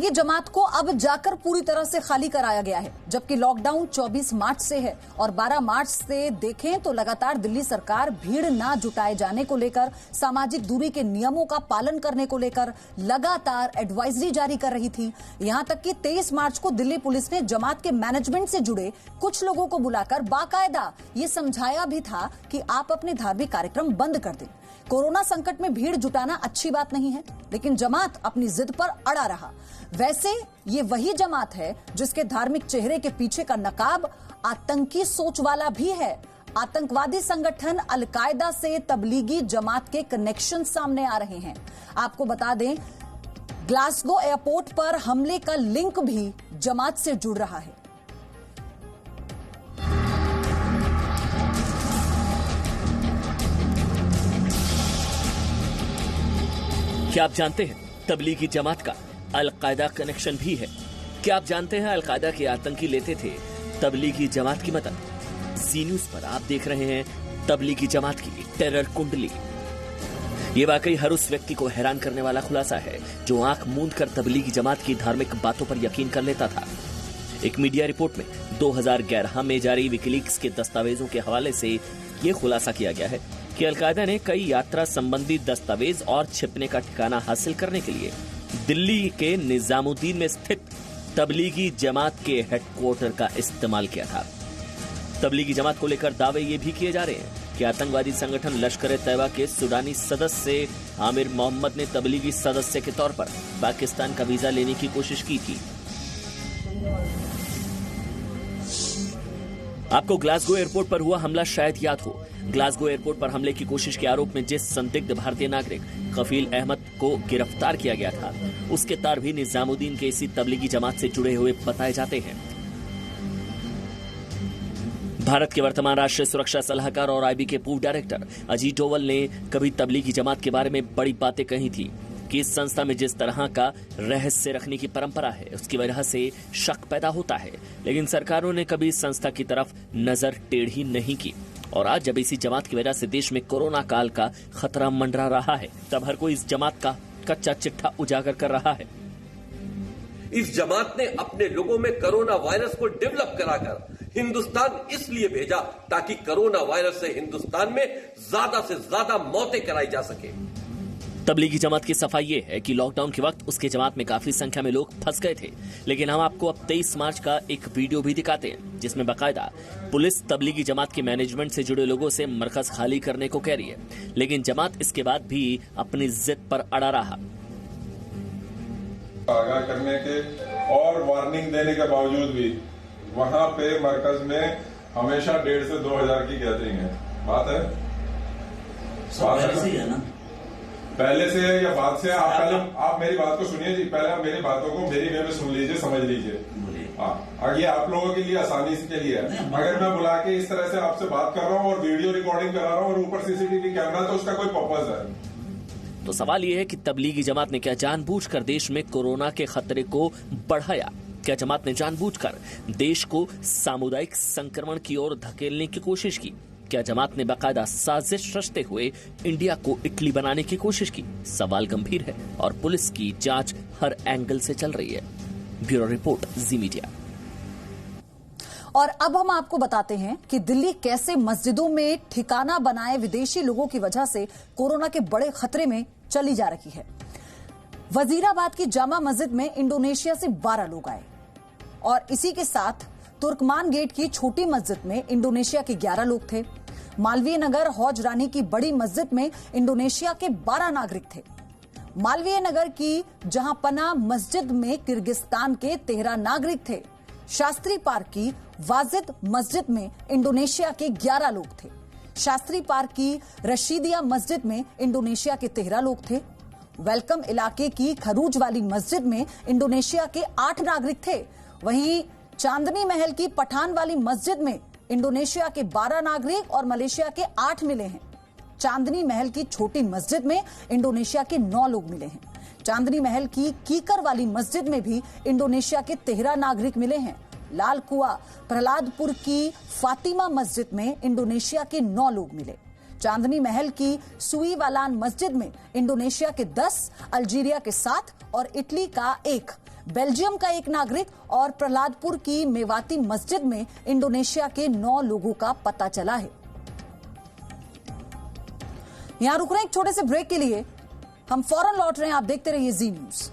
ये जमात को अब जाकर पूरी तरह से खाली कराया गया है, जबकि लॉकडाउन 24 मार्च से है और 12 मार्च से देखें तो लगातार दिल्ली सरकार भीड़ ना जुटाए जाने को लेकर, सामाजिक दूरी के नियमों का पालन करने को लेकर लगातार एडवाइजरी जारी कर रही थी। यहां तक कि 23 मार्च को दिल्ली पुलिस ने जमात के मैनेजमेंट से जुड़े कुछ लोगों को बुलाकर बाकायदा ये समझाया भी था कि आप अपने धार्मिक कार्यक्रम बंद कर दें। कोरोना संकट में भीड़ जुटाना अच्छी बात नहीं है, लेकिन जमात अपनी जिद पर अड़ा रहा। वैसे ये वही जमात है जिसके धार्मिक चेहरे के पीछे का नकाब आतंकी सोच वाला भी है। आतंकवादी संगठन अल-कायदा से तबलीगी जमात के कनेक्शन सामने आ रहे हैं। आपको बता दें, ग्लासगो एयरपोर्ट पर हमले का लिंक भी जमात से जुड़ रहा है। क्या आप जानते हैं तबलीगी जमात का अल-कायदा कनेक्शन भी है? क्या आप जानते हैं अल-कायदा के आतंकी लेते थे तबलीगी जमात की मदद? ज़ी न्यूज़ पर आप देख रहे हैं तबलीगी जमात की टेरर कुंडली। ये वाकई हर उस व्यक्ति को हैरान करने वाला खुलासा है जो आंख मूंद कर तबलीगी जमात की धार्मिक बातों पर यकीन कर लेता था। एक मीडिया रिपोर्ट में 2011 में जारी विकीलीक्स के दस्तावेजों के हवाले से ये खुलासा किया गया है कि अल-कायदा ने कई यात्रा संबंधी दस्तावेज और छिपने का ठिकाना हासिल करने के लिए दिल्ली के निजामुद्दीन में स्थित तबलीगी जमात के हेडक्वार्टर का इस्तेमाल किया था। तबलीगी जमात को लेकर दावे ये भी किए जा रहे हैं कि आतंकवादी संगठन लश्कर-ए-तैयबा के सूडानी सदस्य आमिर मोहम्मद ने तबलीगी सदस्य के तौर पर पाकिस्तान का वीजा लेने की कोशिश की थी। आपको ग्लासगो एयरपोर्ट पर हुआ हमला शायद याद हो। ग्लासगो एयरपोर्ट पर हमले की कोशिश के आरोप में जिस संदिग्ध भारतीय नागरिक कफील अहमद को गिरफ्तार किया गया था, उसके तार भी निजामुद्दीन के इसी तबलीगी जमात से जुड़े हुए बताए जाते हैं। भारत के वर्तमान राष्ट्रीय सुरक्षा सलाहकार और आईबी के पूर्व डायरेक्टर अजीत डोवल ने कभी तबलीगी जमात के बारे में बड़ी बातें कही थी कि इस संस्था में जिस तरह का रहस्य रखने की परंपरा है, उसकी वजह से शक पैदा होता है, लेकिन सरकारों ने कभी इस संस्था की तरफ नजर टेढ़ी नहीं की। और आज जब इसी जमात की वजह से देश में कोरोना काल का खतरा मंडरा रहा है, तब हर कोई इस जमात का कच्चा चिट्ठा उजागर कर रहा है। इस जमात ने अपने लोगों में कोरोना वायरस को डेवलप कराकर हिंदुस्तान इसलिए भेजा ताकि कोरोना वायरस से हिंदुस्तान में ज्यादा से ज्यादा मौतें कराई जा सके। तबलीगी जमात की सफाई ये है कि लॉकडाउन के वक्त उसके जमात में काफी संख्या में लोग फंस गए थे, लेकिन हम आपको अब 23 मार्च का एक वीडियो भी दिखाते हैं जिसमें बाकायदा पुलिस तबलीगी जमात के मैनेजमेंट से जुड़े लोगों से मरकज खाली करने को कह रही है, लेकिन जमात इसके बाद भी अपनी जिद पर अड़ा रहा। आगाह करने के और वार्निंग देने के बावजूद भी वहां पे मरकज में हमेशा 1,500 से 2,000 की गैदरिंग है। बात है ना, पहले से या बाद से? आप मेरी बात को सुनिए जी, पहले आप मेरी बातों को मेरी वे में सुन लीजिए, समझ लीजिए। हाँ, ये आप लोगों के लिए आसानी के लिए है। अगर मैं बुला के इस तरह से आपसे बात कर रहा हूँ और वीडियो रिकॉर्डिंग करा रहा हूँ और ऊपर सीसीटीवी कैमरा, तो उसका कोई पर्पज है? तो सवाल यह है कि तबलीगी जमात ने क्या जानबूझकर देश में कोरोना के खतरे को बढ़ाया? क्या जमात ने जानबूझकर देश को सामुदायिक संक्रमण की ओर धकेलने की कोशिश की? क्या जमात ने बाकायदा साजिश रचते हुए इंडिया को इटली बनाने की कोशिश की? सवाल गंभीर है और पुलिस की जांच हर एंगल से चल रही है। ब्यूरो रिपोर्ट, ज़ी मीडिया। और अब हम आपको बताते हैं कि दिल्ली कैसे मस्जिदों में ठिकाना बनाए विदेशी लोगों की वजह से कोरोना के बड़े खतरे में चली जा रही है। वजीराबाद की जामा मस्जिद में इंडोनेशिया से 12 लोग आए और इसी के साथ तुर्कमान गेट की छोटी मस्जिद में इंडोनेशिया के 11 लोग थे। मालवीय नगर हौज रानी की बड़ी मस्जिद में इंडोनेशिया के 12 नागरिक थे। मालवीय नगर की जहां पना मस्जिद में किर्गिस्तान के 13 नागरिक थे। शास्त्री पार्क की वाजिद मस्जिद में इंडोनेशिया के 11 लोग थे। शास्त्री पार्क की रशीदिया मस्जिद में इंडोनेशिया के 13 लोग थे। वेलकम इलाके की खरूज वाली मस्जिद में इंडोनेशिया के 8 नागरिक थे। वहीं चांदनी महल की पठान वाली मस्जिद में इंडोनेशिया के 12 नागरिक और मलेशिया के 8 मिले हैं। चांदनी महल की छोटी मस्जिद में इंडोनेशिया के 9 लोग मिले हैं। चांदनी महल की कीकर वाली मस्जिद में भी इंडोनेशिया के 13 नागरिक मिले हैं। लाल कुआ प्रहलादपुर की फातिमा मस्जिद में इंडोनेशिया के 9 लोग मिले। चांदनी महल की सुई वालान मस्जिद में इंडोनेशिया के 10, अल्जीरिया के 7 और इटली का 1, बेल्जियम का 1 नागरिक और प्रहलादपुर की मेवाती मस्जिद में इंडोनेशिया के 9 लोगों का पता चला है। यहां रुक रहे हैं एक छोटे से ब्रेक के लिए, हम फौरन लौट रहे हैं, आप देखते रहिए जी न्यूज।